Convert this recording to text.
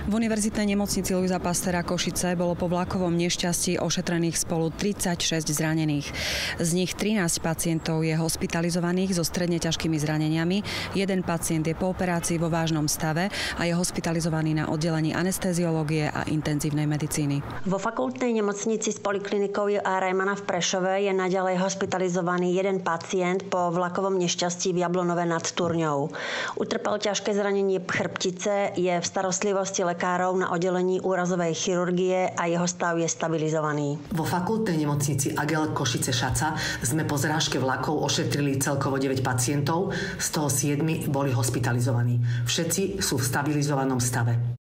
V univerzitnej nemocnici Luisa Pastéra Košice bolo po vlakovom nešťastí ošetrených spolu 36 zranených. Z nich 13 pacientov je hospitalizovaných so stredne ťažkými zraneniami, jeden pacient je po operácii vo vážnom stave a je hospitalizovaný na oddelení anesteziológie a intenzívnej medicíny. Vo fakultnej nemocnici s poliklinikou A. Rajmana v Prešove je naďalej hospitalizovaný jeden pacient po vlakovom nešťastí v Jablonove nad Turňou. Utrpel ťažké zranenie chrbtice, je v starostlivosti lekárov na oddelení úrazovej chirurgie a jeho stav je stabilizovaný. Vo fakultnej nemocnici AGEL Košice Šaca sme po zrážke vlakov ošetrili celkovo 9 pacientov, z toho 7 boli hospitalizovaní. Všetci sú v stabilizovanom stave.